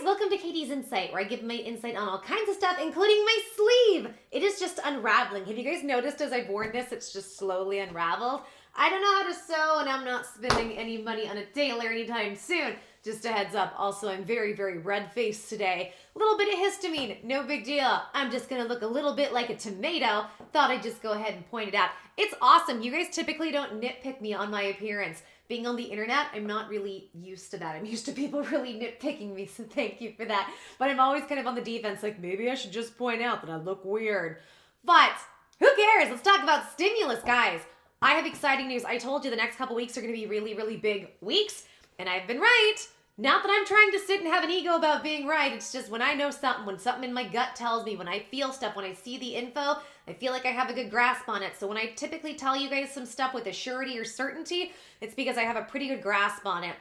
welcome to Katie's Insight, where I give my insight on all kinds of stuff, including my sleeve. It is just unraveling. Have you guys noticed as I've worn this, it's just slowly unraveled? I don't know how to sew, and I'm not spending any money on a tailor anytime soon. Just a heads up. Also, I'm very, very red-faced today. A little bit of histamine, no big deal. I'm just gonna look a little bit like a tomato. Thought I'd just go ahead and point it out. It's awesome. You guys typically don't nitpick me on my appearance. Being on the internet, I'm not really used to that. I'm used to people really nitpicking me, so thank you for that. But I'm always kind of on the defense, like maybe I should just point out that I look weird. But who cares? Let's talk about stimulus, guys. I have exciting news. I told you the next couple weeks are going to be really, really big weeks, and I've been right. Not that I'm trying to sit and have an ego about being right. It's just when I know something, when something in my gut tells me, when I feel stuff, when I see the info, I feel like I have a good grasp on it. So when I typically tell you guys some stuff with a surety or certainty, it's because I have a pretty good grasp on it.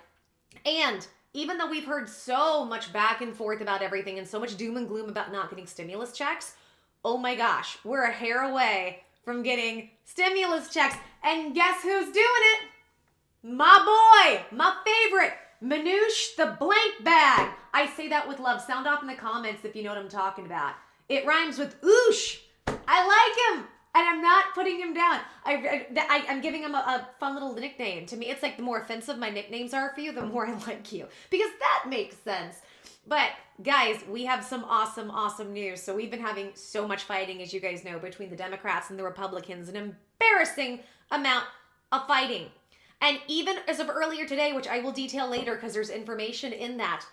And even though we've heard so much back and forth about everything and so much doom and gloom about not getting stimulus checks, oh my gosh, we're a hair away from getting stimulus checks. And guess who's doing it? My boy, my favorite, Manoush the blank bag. I say that with love. Sound off in the comments if you know what I'm talking about. It rhymes with oosh. I like him, and I'm not putting him down. I'm giving him a fun little nickname. To me, it's like the more offensive my nicknames are for you, the more I like you. Because that makes sense. But guys, we have some awesome, awesome news. So we've been having so much fighting, as you guys know, between the Democrats and the Republicans. An embarrassing amount of fighting. And even as of earlier today, which I will detail later because there's information in that,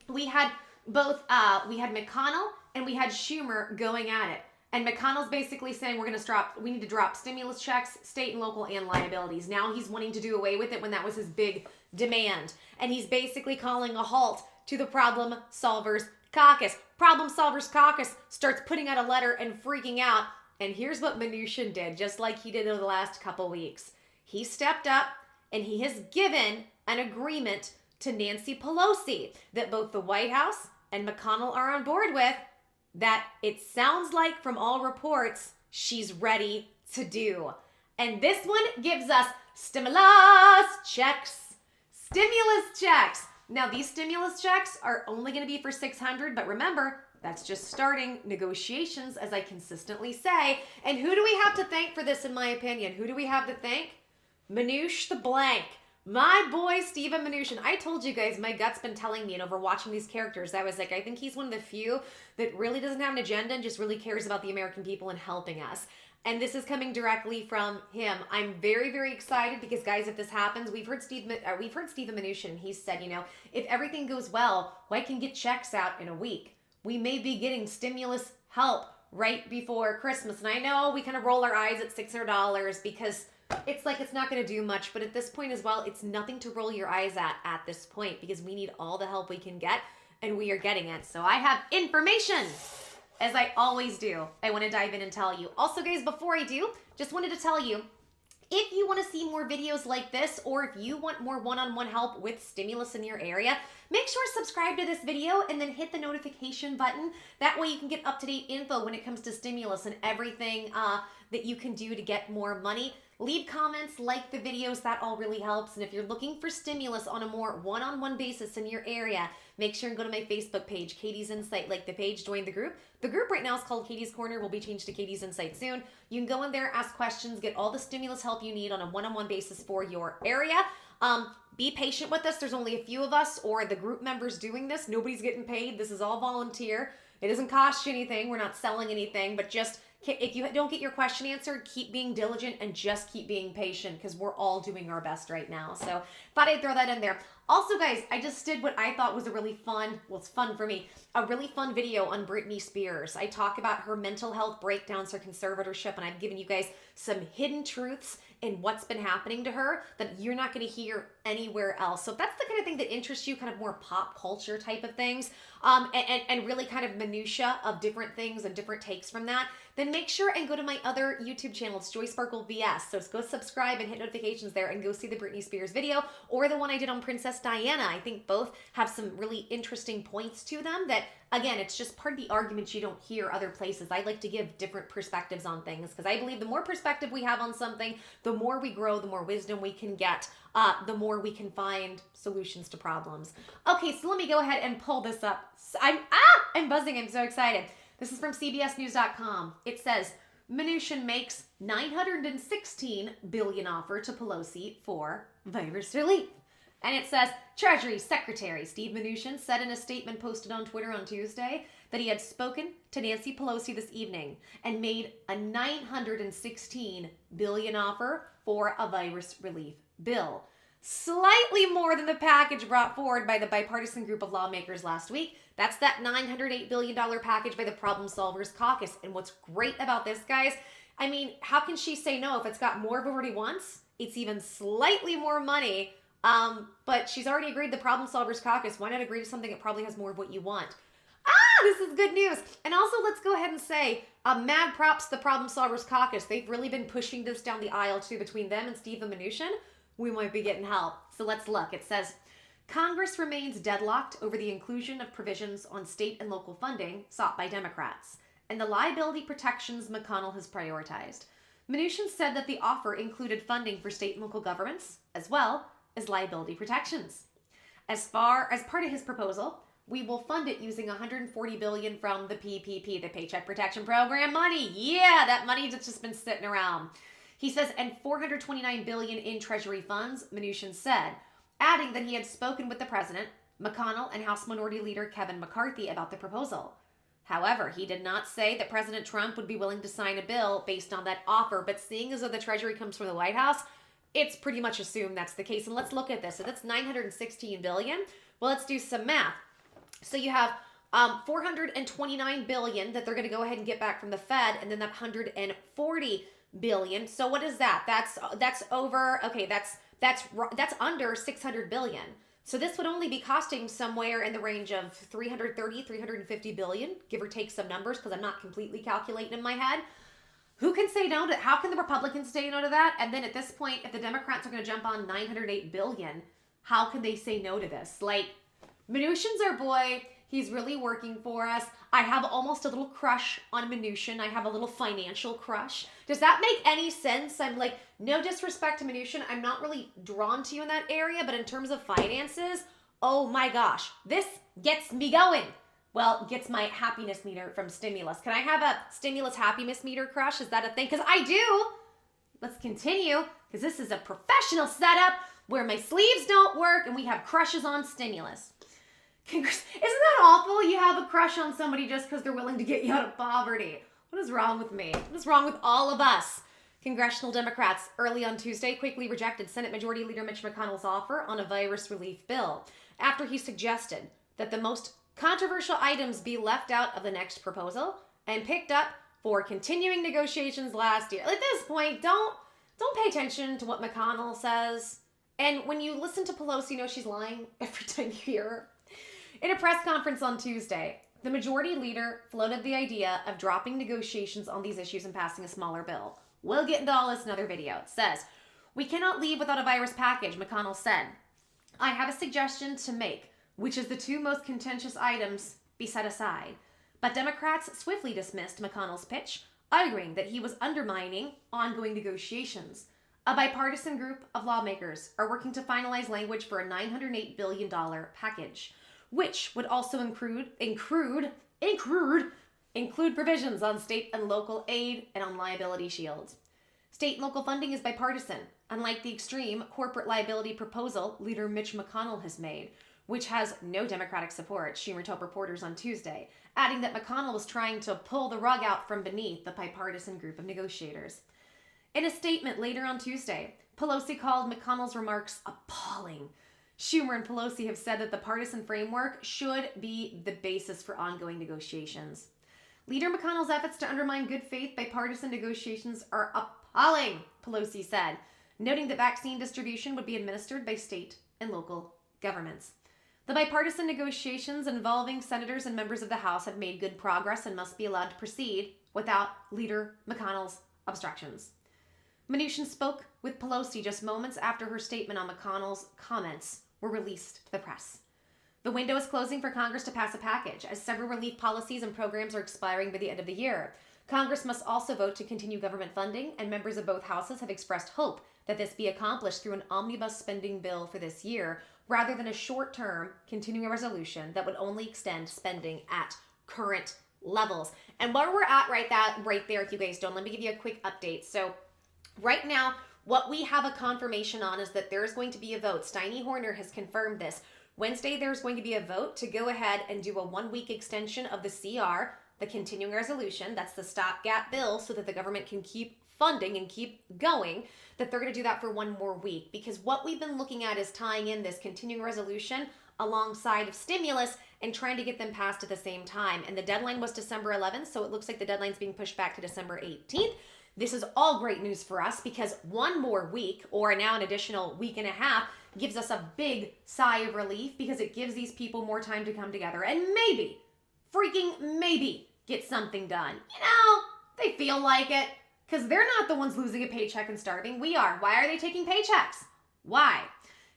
we had both, we had McConnell and we had Schumer going at it. And McConnell's basically saying we need to drop stimulus checks, state and local, and liabilities. Now he's wanting to do away with it when that was his big demand. And he's basically calling a halt to the Problem Solvers Caucus. Problem Solvers Caucus starts putting out a letter and freaking out. And here's what Mnuchin did, just like he did over the last couple weeks. He stepped up and he has given an agreement to Nancy Pelosi that both the White House and McConnell are on board with, that it sounds like from all reports she's ready to do. And this one gives us stimulus checks. Stimulus checks. Now these stimulus checks are only going to be for $600, but remember, that's just starting negotiations, as I consistently say. And who do we have to thank for this, in my opinion? Who do we have to thank? Manoush the blank. My boy, Stephen Mnuchin. I told you guys, my gut's been telling me, and over watching these characters, I was like, I think he's one of the few that really doesn't have an agenda and just really cares about the American people and helping us. And this is coming directly from him. I'm very, very excited because, guys, if this happens, we've heard Stephen Mnuchin. He said, if everything goes well, I can get checks out in a week. We may be getting stimulus help right before Christmas. And I know we kind of roll our eyes at $600 because it's like it's not going to do much, but at this point as well, it's nothing to roll your eyes at this point because we need all the help we can get, and we are getting it. So I have information, as I always do. I want to dive in and tell you. Also, guys, before I do, just wanted to tell you, if you want to see more videos like this, or if you want more one-on-one help with stimulus in your area, make sure to subscribe to this video and then hit the notification button. That way you can get up-to-date info when it comes to stimulus and everything that you can do to get more money. Leave comments, like the videos, that all really helps. And if you're looking for stimulus on a more one-on-one basis in your area, make sure and go to my Facebook page, Katie's Insight. Like the page, join the group. The group right now is called Katie's Corner. Will be changed to Katie's Insight soon. You can go in there, ask questions, get all the stimulus help you need on a one-on-one basis for your area. Be patient with us. There's only a few of us or the group members doing this. Nobody's getting paid. This is all volunteer. It doesn't cost you anything. We're not selling anything, but just if you don't get your question answered, keep being diligent and just keep being patient because we're all doing our best right now. So thought I'd throw that in there. Also, guys, I just did what I thought was a really fun, well, it's fun for me, a really fun video on Britney Spears. I talk about her mental health breakdowns, her conservatorship, and I've given you guys some hidden truths in what's been happening to her that you're not going to hear anywhere else. So if that's the kind of thing that interests you, kind of more pop culture type of things, and really kind of minutia of different things and different takes from that, then make sure and go to my other YouTube channel. It's Joy Sparkle VS. So go subscribe and hit notifications there and go see the Britney Spears video or the one I did on Princess Diana. I think both have some really interesting points to them that, again, it's just part of the argument you don't hear other places. I like to give different perspectives on things because I believe the more perspective we have on something, the the more we grow, the more wisdom we can get, the more we can find solutions to problems. Okay, so let me go ahead and pull this up. I'm buzzing. I'm so excited. This is from CBSNews.com. It says, Mnuchin makes $916 billion offer to Pelosi for virus relief. And it says, Treasury Secretary Steve Mnuchin said in a statement posted on Twitter on Tuesday that he had spoken to Nancy Pelosi this evening and made a $916 billion offer for a virus relief bill. Slightly more than the package brought forward by the bipartisan group of lawmakers last week. That's that $908 billion package by the Problem Solvers Caucus. And what's great about this, guys, I mean, how can she say no if it's got more of what he wants? It's even slightly more money. But she's already agreed the Problem Solvers Caucus. Why not agree to something that probably has more of what you want? This is good news. And also, let's go ahead and say, mad props to the Problem Solvers Caucus. They've really been pushing this down the aisle, too, between them and Steve Mnuchin. We might be getting help. So let's look. It says, Congress remains deadlocked over the inclusion of provisions on state and local funding sought by Democrats and the liability protections McConnell has prioritized. Mnuchin said that the offer included funding for state and local governments, as well as liability protections. As part of his proposal, we will fund it using $140 billion from the PPP, the Paycheck Protection Program money. Yeah, that money that's just been sitting around. He says, and $429 billion in Treasury funds, Mnuchin said, adding that he had spoken with the president, McConnell, and House Minority Leader Kevin McCarthy about the proposal. However, he did not say that President Trump would be willing to sign a bill based on that offer, but seeing as though the Treasury comes from the White House, it's pretty much assumed that's the case. And let's look at this. So that's $916 billion. Well, let's do some math. So you have $429 billion that they're going to go ahead and get back from the Fed, and then that $140 billion. So what is that? That's over. Okay, that's under $600 billion. So this would only be costing somewhere in the range of $350 billion, give or take some numbers, because I'm not completely calculating in my head. Who can say no to? How can the Republicans say no to that? And then at this point, if the Democrats are going to jump on $908 billion, how can they say no to this? Like, Mnuchin's our boy. He's really working for us. I have almost a little crush on Mnuchin. I have a little financial crush. Does that make any sense? I'm like, no disrespect to Mnuchin. I'm not really drawn to you in that area, but in terms of finances, oh my gosh, this gets me going. Well, gets my happiness meter from stimulus. Can I have a stimulus happiness meter crush? Is that a thing? Because I do. Let's continue, because this is a professional setup where my sleeves don't work and we have crushes on stimulus. Isn't that awful? You have a crush on somebody just because they're willing to get you out of poverty. What is wrong with me? What is wrong with all of us? Congressional Democrats early on Tuesday quickly rejected Senate Majority Leader Mitch McConnell's offer on a virus relief bill after he suggested that the most controversial items be left out of the next proposal and picked up for continuing negotiations last year. At this point, don't pay attention to what McConnell says. And when you listen to Pelosi, you know she's lying every time you hear her. In a press conference on Tuesday, the majority leader floated the idea of dropping negotiations on these issues and passing a smaller bill. We'll get into all this in another video. It says, we cannot leave without a virus package, McConnell said. I have a suggestion to make, which is the two most contentious items be set aside. But Democrats swiftly dismissed McConnell's pitch, arguing that he was undermining ongoing negotiations. A bipartisan group of lawmakers are working to finalize language for a $908 billion package, which would also include provisions on state and local aid and on liability shields. State and local funding is bipartisan, unlike the extreme corporate liability proposal Leader Mitch McConnell has made, which has no Democratic support, Schumer told reporters on Tuesday, adding that McConnell was trying to pull the rug out from beneath the bipartisan group of negotiators. In a statement later on Tuesday, Pelosi called McConnell's remarks appalling. Schumer and Pelosi have said that the partisan framework should be the basis for ongoing negotiations. Leader McConnell's efforts to undermine good faith bipartisan negotiations are appalling, Pelosi said, noting that vaccine distribution would be administered by state and local governments. The bipartisan negotiations involving senators and members of the House have made good progress and must be allowed to proceed without Leader McConnell's obstructions. Mnuchin spoke with Pelosi just moments after her statement on McConnell's comments were released to the press. The window is closing for Congress to pass a package, as several relief policies and programs are expiring by the end of the year. Congress must also vote to continue government funding, and members of both houses have expressed hope that this be accomplished through an omnibus spending bill for this year, rather than a short-term continuing resolution that would only extend spending at current levels. And where we're at right there, if you guys don't, let me give you a quick update. So right now, what we have a confirmation on is that there's going to be a vote. Steiny Horner has confirmed this. Wednesday, there's going to be a vote to go ahead and do a 1-week extension of the CR, the continuing resolution. That's the stopgap bill so that the government can keep funding and keep going, that they're going to do that for 1 more week. Because what we've been looking at is tying in this continuing resolution alongside of stimulus and trying to get them passed at the same time. And the deadline was December 11th, so it looks like the deadline's being pushed back to December 18th. This is all great news for us because 1 more week, or now an additional week and a half, gives us a big sigh of relief because it gives these people more time to come together and maybe, freaking maybe, get something done. They feel like it because they're not the ones losing a paycheck and starving. We are. Why are they taking paychecks? Why?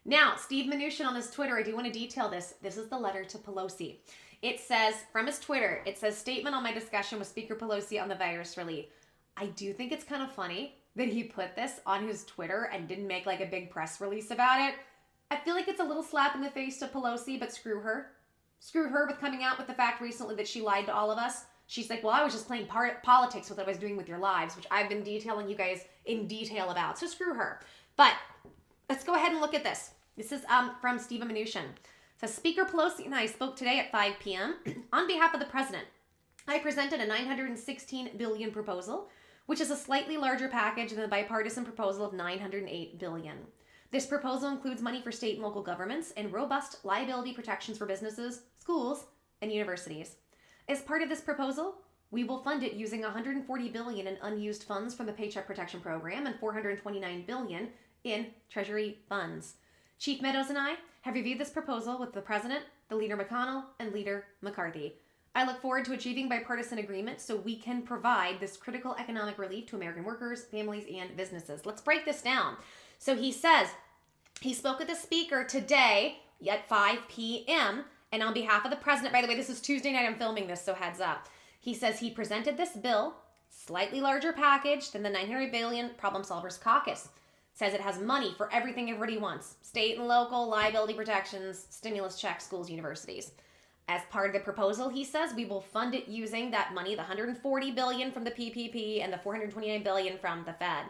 Now, Steve Mnuchin on his Twitter, I do want to detail this. This is the letter to Pelosi. It says, from his Twitter, it says, statement on my discussion with Speaker Pelosi on the virus relief. I do think it's kind of funny that he put this on his Twitter and didn't make like a big press release about it. I feel like it's a little slap in the face to Pelosi, but screw her. Screw her with coming out with the fact recently that she lied to all of us. She's like, well, I was just playing politics with what I was doing with your lives, which I've been detailing you guys in detail about. So screw her. But let's go ahead and look at this. This is from Stephen Mnuchin. It says, Speaker Pelosi and I spoke today at 5 p.m. On behalf of the president. I presented a $916 billion proposal, which is a slightly larger package than the bipartisan proposal of $908 billion. This proposal includes money for state and local governments and robust liability protections for businesses, schools, and universities. As part of this proposal, we will fund it using $140 billion in unused funds from the Paycheck Protection Program and $429 billion in Treasury funds. Chief Meadows and I have reviewed this proposal with the President, the Leader McConnell, and Leader McCarthy. I look forward to achieving bipartisan agreement so we can provide this critical economic relief to American workers, families, and businesses. Let's break this down. So he says he spoke with the Speaker today at 5 p.m., and on behalf of the President, by the way, this is Tuesday night, I'm filming this, so heads up. He says he presented this bill, slightly larger package than the $900 billion Problem Solvers Caucus. Says it has money for everything everybody wants. State and local, liability protections, stimulus checks, schools, universities. As part of the proposal, he says, we will fund it using that money, the $140 billion from the PPP and the $429 billion from the Fed.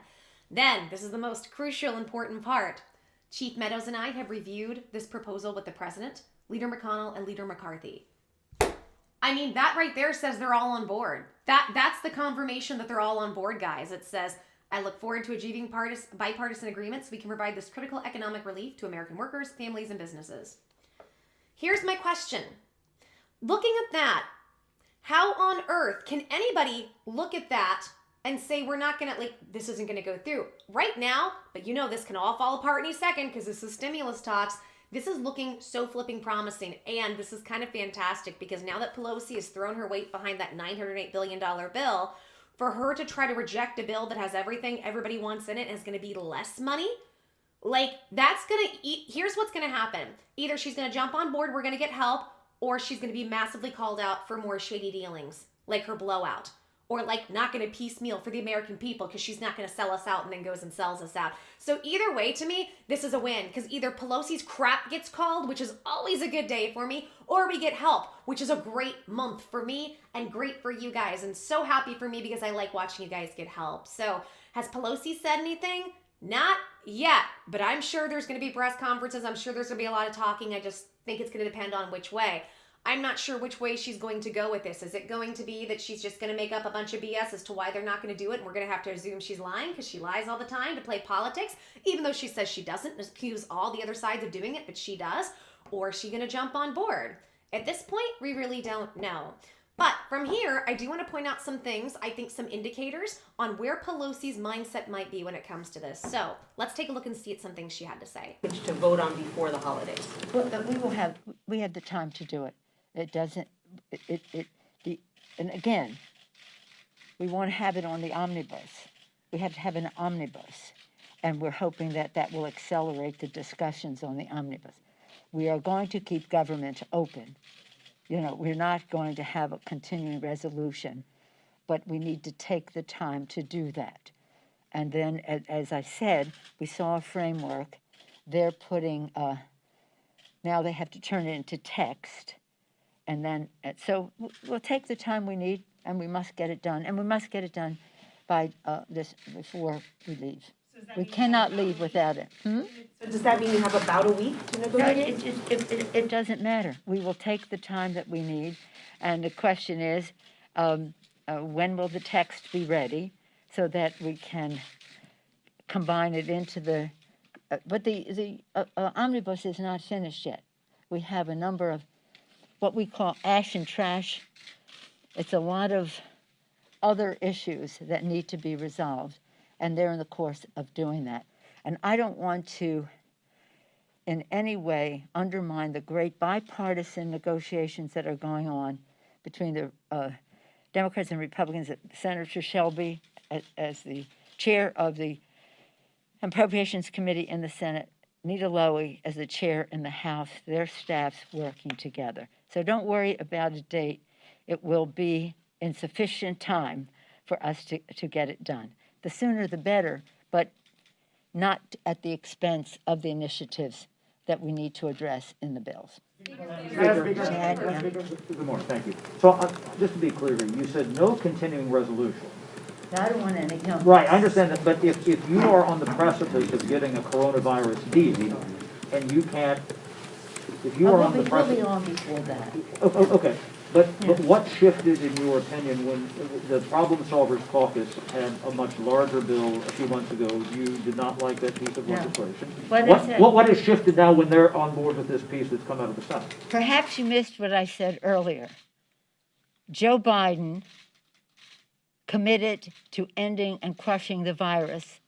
Then, this is the most crucial, important part. Chief Meadows and I have reviewed this proposal with the President, Leader McConnell, and Leader McCarthy. I mean, that right there says they're all on board. That's the confirmation that they're all on board, guys. It says, I look forward to achieving bipartisan agreements so we can provide this critical economic relief to American workers, families, and businesses. Here's my question. Looking at that, how on earth can anybody look at that and say we're not going to, like, this isn't going to go through right now, but you know this can all fall apart in a second because this is stimulus talks. This is looking so flipping promising, and this is kind of fantastic because now that Pelosi has thrown her weight behind that $908 billion bill, for her to try to reject a bill that has everything everybody wants in it and is going to be less money, like, that's going to eat. Here's what's going to happen. Either she's going to jump on board, we're going to get help, or she's going to be massively called out for more shady dealings, like her blowout. Or like not going to piecemeal for the American people because she's not going to sell us out and then goes and sells us out. So either way, to me, this is a win because either Pelosi's crap gets called, which is always a good day for me, or we get help, which is a great month for me and great for you guys. And so happy for me because I like watching you guys get help. So has Pelosi said anything? Not yet, but I'm sure there's going to be press conferences. I'm sure there's going to be a lot of talking. I just think it's going to depend on which way. I'm not sure which way she's going to go with this. Is it going to be that she's just going to make up a bunch of BS as to why they're not going to do it, and we're going to have to assume she's lying because she lies all the time to play politics, even though she says she doesn't, accuse all the other sides of doing it, but she does? Or is she going to jump on board? At this point, we really don't know. But from here, I do want to point out some things, I think some indicators on where Pelosi's mindset might be when it comes to this. So let's take a look and see at some things she had to say. To vote on before the holidays. Well, we had the time to do it. It doesn't, and again, we want to have it on the omnibus. We have to have an omnibus, and we're hoping that that will accelerate the discussions on the omnibus. We are going to keep government open. You know, we're not going to have a continuing resolution but we need to take the time to do that. And then, as I said, we saw a framework. They're putting, now they have to turn it into text. And then, so we'll take the time we need, and we must get it done. And we must get it done by before we leave. So does that We mean you cannot have about leave a week? without it. So does that mean you have about a week to No, negotiate? it doesn't matter. We will take the time that we need. And the question is, when will the text be ready so that we can combine it into the, but the omnibus is not finished yet. We have a number of what we call ash and trash. It's a lot of other issues that need to be resolved, and they're in the course of doing that. And I don't want to in any way undermine the great bipartisan negotiations that are going on between the Democrats and Republicans. Senator Shelby, as the chair of the Appropriations Committee in the Senate, Nita Lowey as the chair in the House, their staffs working together. So don't worry about a date. It will be in sufficient time for us to get it done. The sooner the better, but not at the expense of the initiatives that we need to address in the bills. Good morning, thank you. So, just to be clear here, you said no continuing resolution. I don't want any. No. Right, I understand that, but if you are on the precipice of getting a coronavirus deed, and you can't, if you are on the We'll be precipice. on before that. Okay, but what shifted in your opinion when the Problem Solvers Caucus had a much larger bill a few months ago? You did not like that piece of No. legislation. What What has shifted now when they're on board with this piece that's come out of the Senate? Perhaps you missed what I said earlier. Joe Biden committed to ending and crushing the virus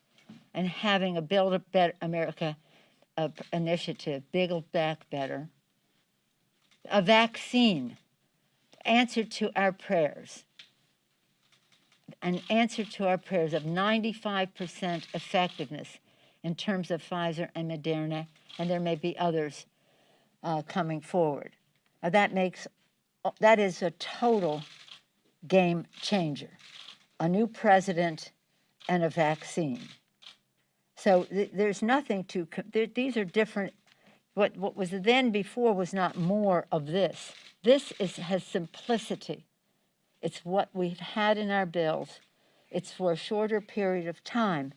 and having a Build a Better America initiative, Build Back Better, a vaccine, answer to our prayers, an answer to our prayers of 95% effectiveness in terms of Pfizer and Moderna, and there may be others coming forward. That is a total game changer. A new president and a vaccine. So there's nothing to, these are different. What was then before was not more of this. This has simplicity. It's what we've had in our bills. It's for a shorter period of time,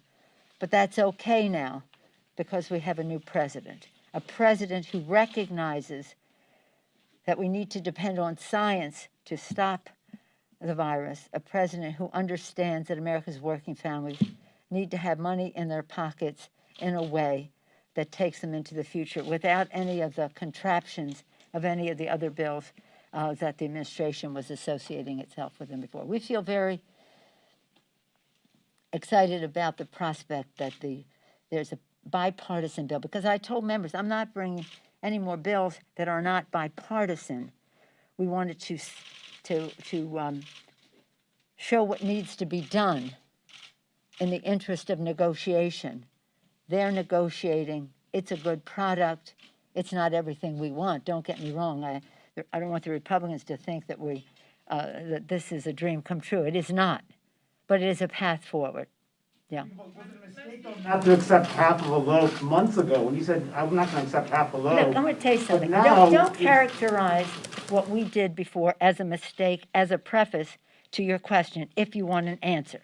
but that's okay now because we have a new president. A president who recognizes that we need to depend on science to stop the virus, a president who understands that America's working families need to have money in their pockets in a way that takes them into the future without any of the contraptions of any of the other bills that the administration was associating itself with them before. We feel very excited about the prospect that there's a bipartisan bill, because I told members I'm not bringing any more bills that are not bipartisan. We wanted to show what needs to be done in the interest of negotiation. They're negotiating. It's a good product. It's not everything we want. Don't get me wrong. I don't want the Republicans to think that that this is a dream come true. It is not, but it is a path forward. Yeah. Was it a mistake not to accept half of a loaf months ago when you said, I'm not going to accept half a loaf? Look, I'm going to tell you something. now Don't characterize what we did before as a mistake, as a preface to your question, if you want an answer.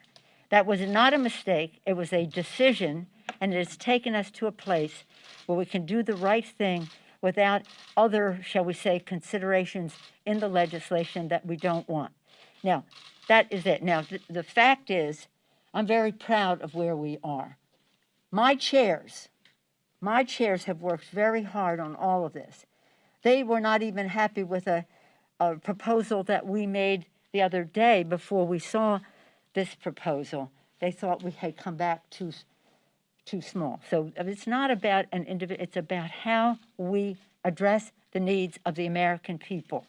That was not a mistake. It was a decision, and it has taken us to a place where we can do the right thing without other, shall we say, considerations in the legislation that we don't want. Now, that is it. Now, the fact is, I'm very proud of where we are. My chairs have worked very hard on all of this. They were not even happy with a proposal that we made the other day before we saw this proposal. They thought we had come back too small. So it's not about an individual, it's about how we address the needs of the American people.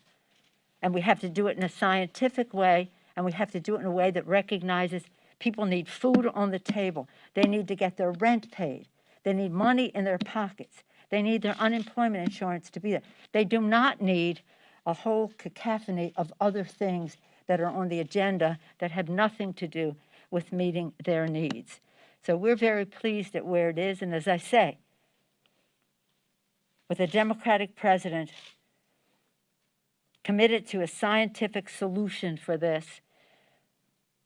And we have to do it in a scientific way, and we have to do it in a way that recognizes people need food on the table. They need to get their rent paid. They need money in their pockets. They need their unemployment insurance to be there. They do not need a whole cacophony of other things that are on the agenda that have nothing to do with meeting their needs. So we're very pleased at where it is. And as I say, with a Democratic president committed to a scientific solution for this,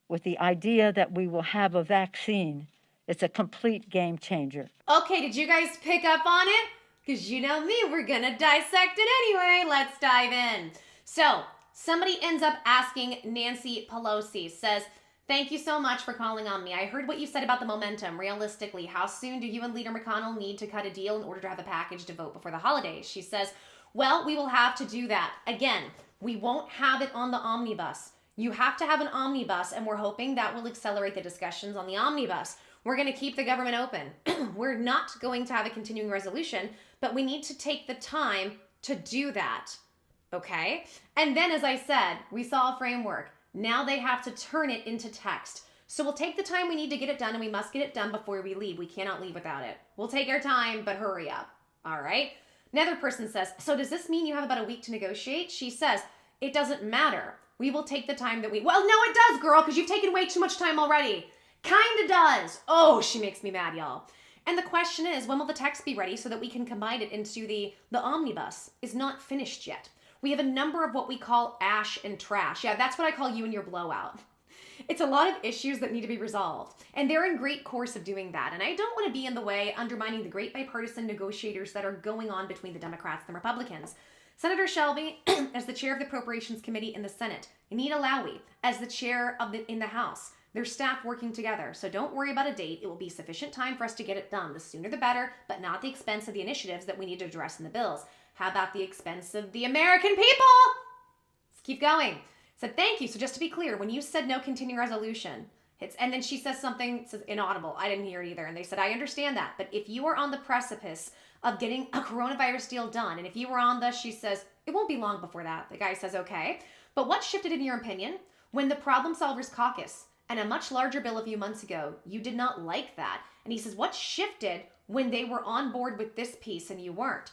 with the idea that we will have a vaccine, it's a complete game changer. Okay, did you guys pick up on it? Because you know me, we're gonna dissect it anyway. Let's dive in. So, somebody ends up asking Nancy Pelosi, says, thank you so much for calling on me. I heard what you said about the momentum. Realistically, how soon do you and Leader McConnell need to cut a deal in order to have a package to vote before the holidays? She says, well, we will have to do that. Again, we won't have it on the omnibus. You have to have an omnibus, and we're hoping that will accelerate the discussions on the omnibus. We're going to keep the government open. We're not going to have a continuing resolution, but we need to take the time to do that. Okay? And then, as I said, we saw a framework. Now they have to turn it into text. So we'll take the time we need to get it done, and we must get it done before we leave. We cannot leave without it. We'll take our time, but hurry up. All right? Another person says, so does this mean you have about a week to negotiate? She says, it doesn't matter. We will take the time that we... Well, no, it does, girl, because you've taken way too much time already. Kinda does. Oh, she makes me mad, y'all. And the question is, when will the text be ready so that we can combine it into the omnibus? Is not finished yet. We have a number of what we call ash and trash. Yeah, that's what I call you and your blowout. It's a lot of issues that need to be resolved. And they're in great course of doing that. And I don't want to be in the way undermining the great bipartisan negotiators that are going on between the Democrats and the Republicans. Senator Shelby, as the chair of the Appropriations Committee in the Senate, Anita Lowy, as the chair of in the House, their staff working together. So don't worry about a date. It will be sufficient time for us to get it done. The sooner the better, but not at the expense of the initiatives that we need to address in the bills. How about the expense of the American people? Let's keep going. So thank you. So just to be clear, when you said no continuing resolution, and then she says something, says inaudible. I didn't hear it either. And they said, I understand that. But if you are on the precipice of getting a coronavirus deal done, and if you were on the, she says, it won't be long before that. The guy says, okay. But what shifted in your opinion? When the Problem Solvers Caucus and a much larger bill a few months ago, you did not like that. And he says, what shifted when they were on board with this piece and you weren't?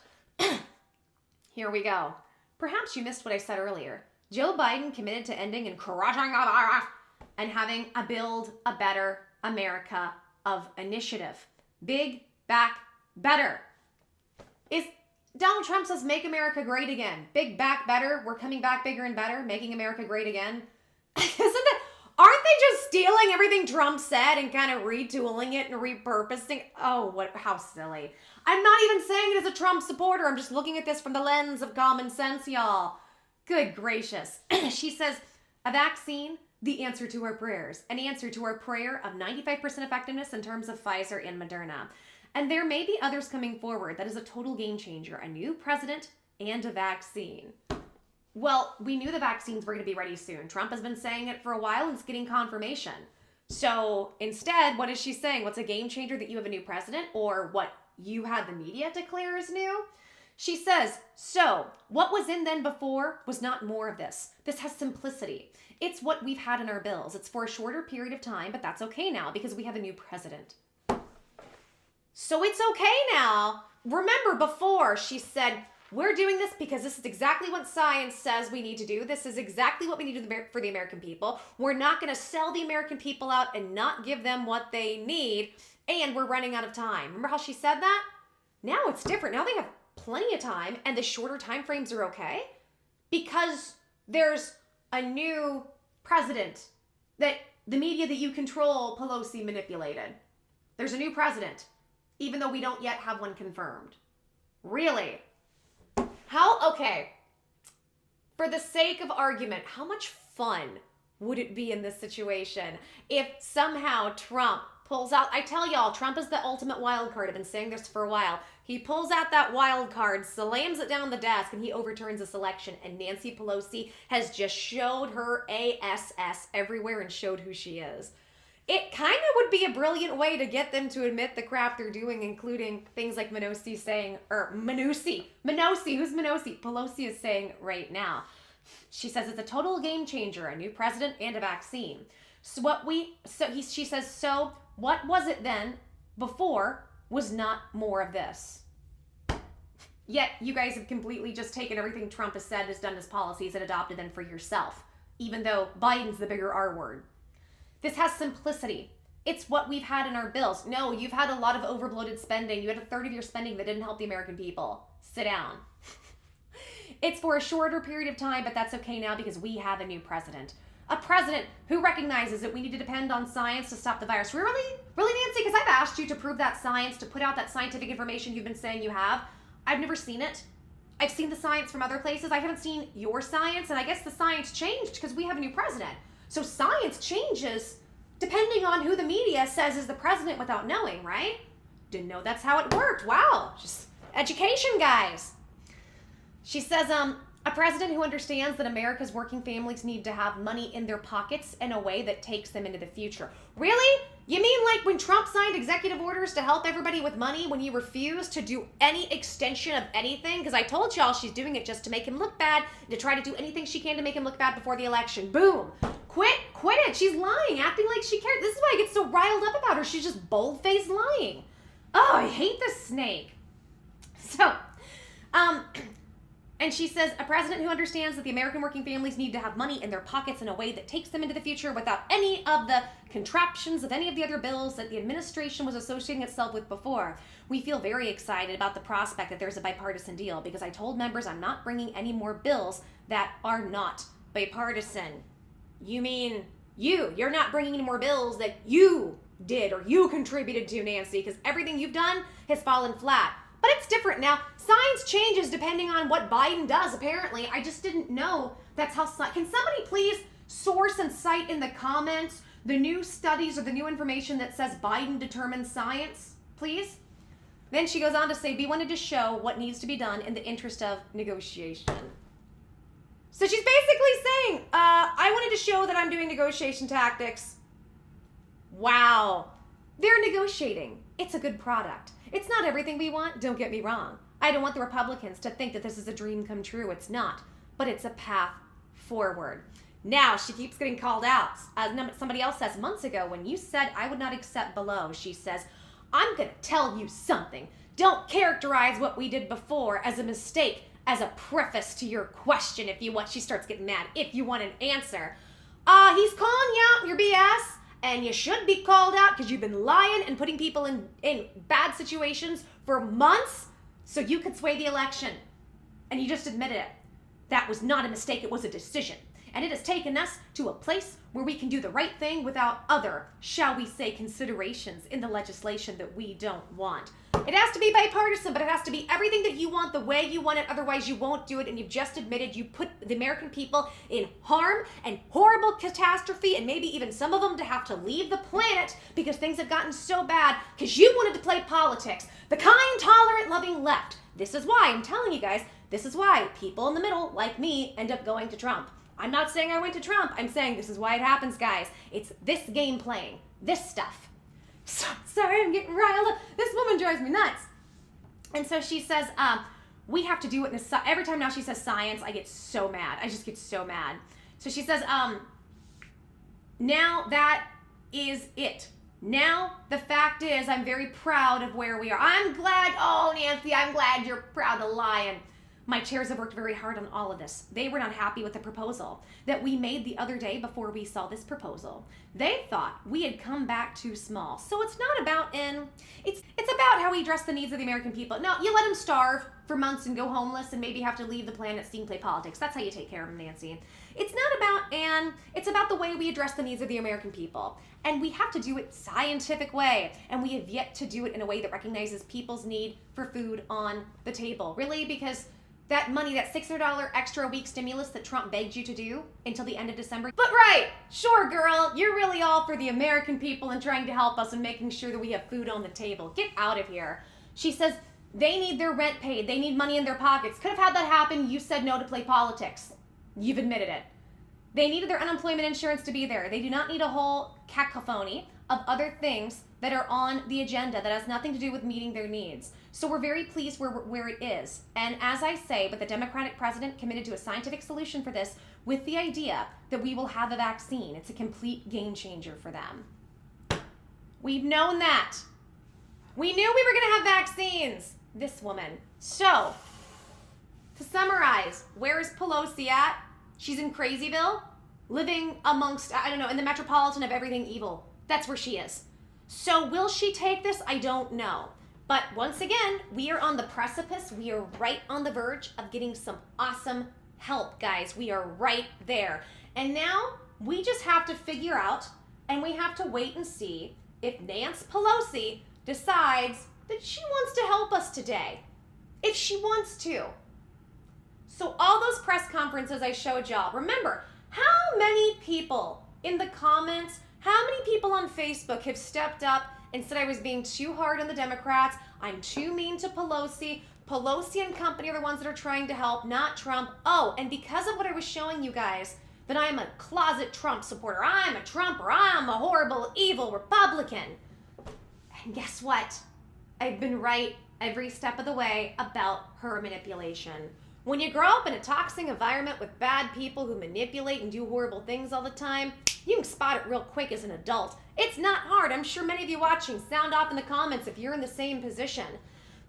Here we go. Perhaps you missed what I said earlier. Joe Biden committed to ending and crushing the virus and having a Build a Better America of initiative. Big, back, better. Is Donald Trump says, make America great again. Big, back, better. We're coming back bigger and better, making America great again. Aren't they just stealing everything Trump said and kind of retooling it and repurposing? Oh, how silly. I'm not even saying it as a Trump supporter. I'm just looking at this from the lens of common sense, y'all. Good gracious. She says, a vaccine, the answer to our prayers. An answer to our prayer of 95% effectiveness in terms of Pfizer and Moderna. And there may be others coming forward. That is a total game changer. A new president and a vaccine. Well, we knew the vaccines were going to be ready soon. Trump has been saying it for a while and it's getting confirmation. So instead, what is she saying? What's a game changer that you have a new president, or what you had the media declare as new? She says, so what was in then before was not more of this. This has simplicity. It's what we've had in our bills. It's for a shorter period of time, but that's okay now because we have a new president. So it's okay now. Remember before she said, we're doing this because this is exactly what science says we need to do. This is exactly what we need to do for the American people. We're not going to sell the American people out and not give them what they need. And we're running out of time. Remember how she said that? Now it's different. Now they have plenty of time and the shorter time frames are okay because there's a new president that the media that you control, Pelosi, manipulated. There's a new president, even though we don't yet have one confirmed. Really? Okay, for the sake of argument, how much fun would it be in this situation if somehow Trump pulls out, I tell y'all, Trump is the ultimate wild card. I've been saying this for a while. He pulls out that wild card, slams it down the desk, and he overturns this election, and Nancy Pelosi has just showed her ASS everywhere and showed who she is. It kind of would be a brilliant way to get them to admit the crap they're doing, including things like Minosi saying, or Minosi, who's Minosi? Pelosi is saying right now. She says it's a total game changer, a new president and a vaccine. So she says, so what was it then before was not more of this? Yet you guys have completely just taken everything Trump has said, has done his policies, and adopted them for yourself. even though Biden's the bigger R word. This has simplicity. It's what we've had in our bills. No, you've had a lot of overbloated spending. You had a third of your spending that didn't help the American people. Sit down. It's for a shorter period of time, but that's okay now because we have a new president. A president who recognizes that we need to depend on science to stop the virus. Really? Really, Nancy? Because I've asked you to prove that science, to put out that scientific information you've been saying you have. I've never seen it. I've seen the science from other places. I haven't seen your science, and I guess the science changed because we have a new president. So science changes depending on who the media says is the president without knowing, right? Didn't know that's how it worked. Wow. Just education, guys. She says, a president who understands that America's working families need to have money in their pockets in a way that takes them into the future. Really? You mean like when Trump signed executive orders to help everybody with money when you refused to do any extension of anything? Because I told y'all she's doing it just to make him look bad, to try to do anything she can to make him look bad before the election. Boom. Quit it. She's lying, acting like she cares. This is why I get so riled up about her. She's just bold-faced lying. Oh, I hate this snake. So, and she says, a president who understands that the American working families need to have money in their pockets in a way that takes them into the future without any of the contraptions of any of the other bills that the administration was associating itself with before. We feel very excited about the prospect that there's a bipartisan deal because I told members I'm not bringing any more bills that are not bipartisan. You mean you're not bringing any more bills that you did or you contributed to, Nancy, because everything you've done has fallen flat. But it's different now. Science changes depending on what Biden does, apparently. I just didn't know that's how can somebody please source and cite in the comments the new studies or the new information that says Biden determines science, please? Then she goes on to say, we wanted to show what needs to be done in the interest of negotiation. So she's basically saying, I wanted to show that I'm doing negotiation tactics. Wow. They're negotiating. It's a good product. It's not everything we want, don't get me wrong. I don't want the Republicans to think that this is a dream come true. It's not. But it's a path forward. Now, she keeps getting called out. Somebody else says, months ago, when you said I would not accept below, she says, I'm going to tell you something. Don't characterize what we did before as a mistake, as a preface to your question if you want. She starts getting mad. If you want an answer. He's calling you out your BS. And you should be called out because you've been lying and putting people in bad situations for months so you could sway the election. And you just admitted it. That was not a mistake, it was a decision. And it has taken us to a place where we can do the right thing without other, shall we say, considerations in the legislation that we don't want. It has to be bipartisan, but it has to be everything that you want the way you want it, otherwise you won't do it, and you've just admitted you put the American people in harm and horrible catastrophe, and maybe even some of them to have to leave the planet because things have gotten so bad because you wanted to play politics. The kind, tolerant, loving left. This is why, I'm telling you guys, this is why people in the middle, like me, end up going to Trump. I'm not saying I went to Trump. I'm saying this is why it happens, guys. It's this game playing, this stuff. So, sorry, I'm getting riled up. This woman drives me nuts. And so she says, we have to do it in every time now she says science, I get so mad. I just get so mad. So she says, now that is it. Now, the fact is, I'm very proud of where we are. I'm glad, oh, Nancy, I'm glad you're proud of lying. My chairs have worked very hard on all of this. They were not happy with the proposal that we made the other day before we saw this proposal. They thought we had come back too small. So it's not about it's about how we address the needs of the American people. No, you let them starve for months and go homeless and maybe have to leave the planet, see and play politics. That's how you take care of them, Nancy. It's not about it's about the way we address the needs of the American people. And we have to do it scientific way. And we have yet to do it in a way that recognizes people's need for food on the table. Really? Because that money, that $600 extra a week stimulus that Trump begged you to do until the end of December. But right, sure, girl, you're really all for the American people and trying to help us and making sure that we have food on the table. Get out of here. She says they need their rent paid. They need money in their pockets. Could have had that happen. You said no to play politics. You've admitted it. They needed their unemployment insurance to be there. They do not need a whole cacophony of other things that are on the agenda that has nothing to do with meeting their needs. So we're very pleased where it is. And as I say, but the Democratic president committed to a scientific solution for this with the idea that we will have a vaccine. It's a complete game changer for them. We've known that. We knew we were going to have vaccines. This woman. So, to summarize, where is Pelosi at? She's in Crazyville. living amongst, I don't know, in the metropolitan of everything evil. That's where she is. So will she take this? I don't know. But once again, we are on the precipice. We are right on the verge of getting some awesome help, guys. We are right there. And now we just have to figure out, and we have to wait and see if Nancy Pelosi decides that she wants to help us today. If she wants to. So all those press conferences I showed y'all, remember, how many people in the comments, how many people on Facebook have stepped up and said I was being too hard on the Democrats, I'm too mean to Pelosi, Pelosi and company are the ones that are trying to help, not Trump. Oh, and because of what I was showing you guys, that I'm a closet Trump supporter, I'm a Trumper, I'm a horrible, evil Republican. And guess what? I've been right every step of the way about her manipulation. When you grow up in a toxic environment with bad people who manipulate and do horrible things all the time, you can spot it real quick as an adult. It's not hard. I'm sure many of you watching sound off in the comments if you're in the same position.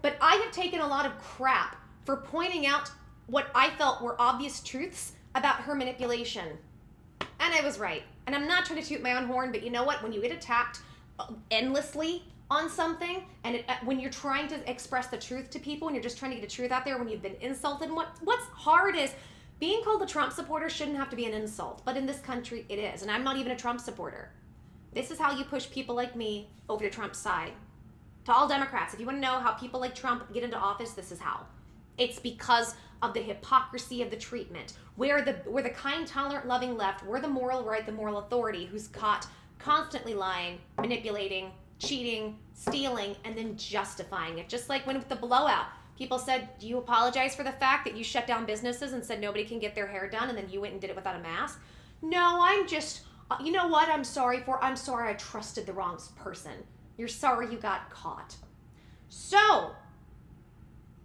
But I have taken a lot of crap for pointing out what I felt were obvious truths about her manipulation. And I was right. And I'm not trying to toot my own horn, but you know what? When you get attacked endlessly on something, and when you're trying to express the truth to people, and you're just trying to get the truth out there, when you've been insulted, and what's hard is being called a Trump supporter shouldn't have to be an insult, but in this country it is, and I'm not even a Trump supporter. This is how you push people like me over to Trump's side. To all Democrats, if you want to know how people like Trump get into office, this is how. It's because of the hypocrisy of the treatment. We're the kind, tolerant, loving left. We're the moral right, the moral authority who's caught constantly lying, manipulating, cheating, stealing, and then justifying it. Just like when with the blowout, people said, do you apologize for the fact that you shut down businesses and said nobody can get their hair done, and then you went and did it without a mask? No, I'm just, you know what I'm sorry for? I'm sorry I trusted the wrong person. You're sorry you got caught. So,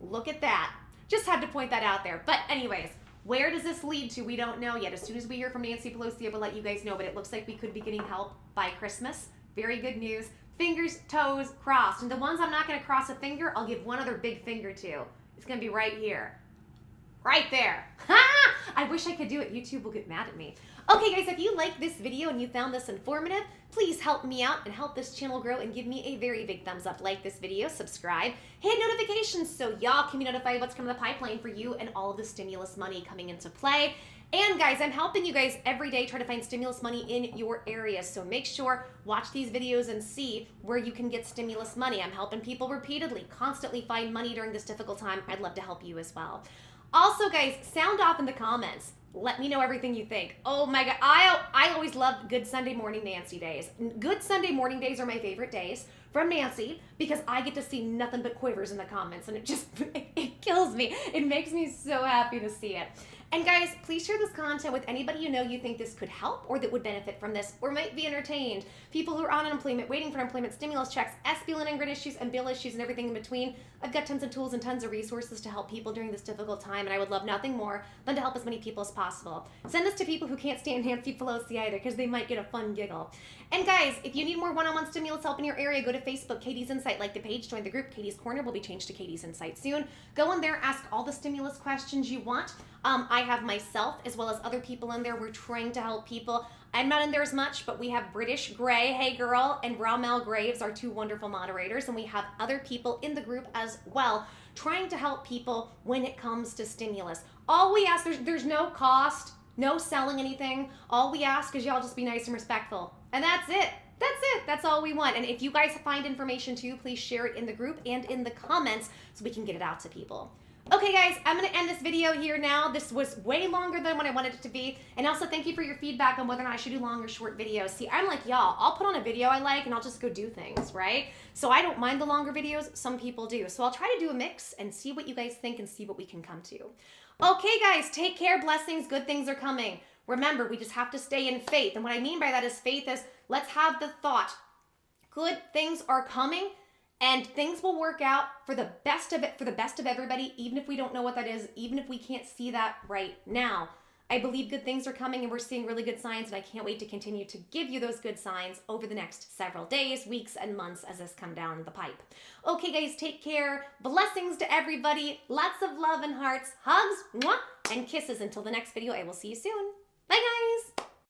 look at that. Just had to point that out there. But anyways, where does this lead to? We don't know yet. As soon as we hear from Nancy Pelosi, I will let you guys know, but it looks like we could be getting help by Christmas. Very good news. Fingers, toes, crossed. And the ones I'm not going to cross a finger, I'll give one other big finger to. It's going to be right here. Right there. Ha! I wish I could do it. YouTube will get mad at me. Okay, guys, if you liked this video and you found this informative, please help me out and help this channel grow and give me a very big thumbs up. Like this video, subscribe, hit notifications so y'all can be notified what's coming in the pipeline for you and all of the stimulus money coming into play. And guys, I'm helping you guys every day try to find stimulus money in your area. So make sure, watch these videos and see where you can get stimulus money. I'm helping people repeatedly, constantly find money during this difficult time. I'd love to help you as well. Also, guys, sound off in the comments. Let me know everything you think. Oh my God, I always loved Good Sunday Morning Nancy days. Good Sunday Morning days are my favorite days from Nancy because I get to see nothing but quivers in the comments, and it just, it kills me. It makes me so happy to see it. And guys, please share this content with anybody you know you think this could help or that would benefit from this or might be entertained. People who are on unemployment, waiting for unemployment, stimulus checks, SB loan and grid issues, and bill issues, and everything in between. I've got tons of tools and tons of resources to help people during this difficult time, and I would love nothing more than to help as many people as possible. Send this to people who can't stand Nancy Pelosi either, because they might get a fun giggle. And guys, if you need more one-on-one stimulus help in your area, go to Facebook, Katie's Insight, like the page, join the group. Katie's Corner will be changed to Katie's Insight soon. Go in there, ask all the stimulus questions you want. I have myself as well as other people in there. We're trying to help people. I'm not in there as much, but we have British Gray, hey girl, and Bromel Graves, our two wonderful moderators, and we have other people in the group as well, trying to help people when it comes to stimulus. All we ask, there's no cost, no selling anything. All we ask is y'all just be nice and respectful. And that's it. That's it. That's all we want. And if you guys find information too, please share it in the group and in the comments so we can get it out to people. Okay guys, I'm going to end this video here now. This was way longer than what I wanted it to be. And also thank you for your feedback on whether or not I should do long or short videos. See, I'm like y'all, I'll put on a video I like and I'll just go do things, right? So I don't mind the longer videos, some people do. So I'll try to do a mix and see what you guys think and see what we can come to. Okay guys, take care, blessings, good things are coming. Remember, we just have to stay in faith. And what I mean by that is faith is, let's have the thought, good things are coming. And things will work out for the best of it, for the best of everybody, even if we don't know what that is, even if we can't see that right now. I believe good things are coming and we're seeing really good signs, and I can't wait to continue to give you those good signs over the next several days, weeks, and months as this come down the pipe. Okay, guys, take care. Blessings to everybody. Lots of love and hearts, hugs, mwah, and kisses. Until the next video, I will see you soon.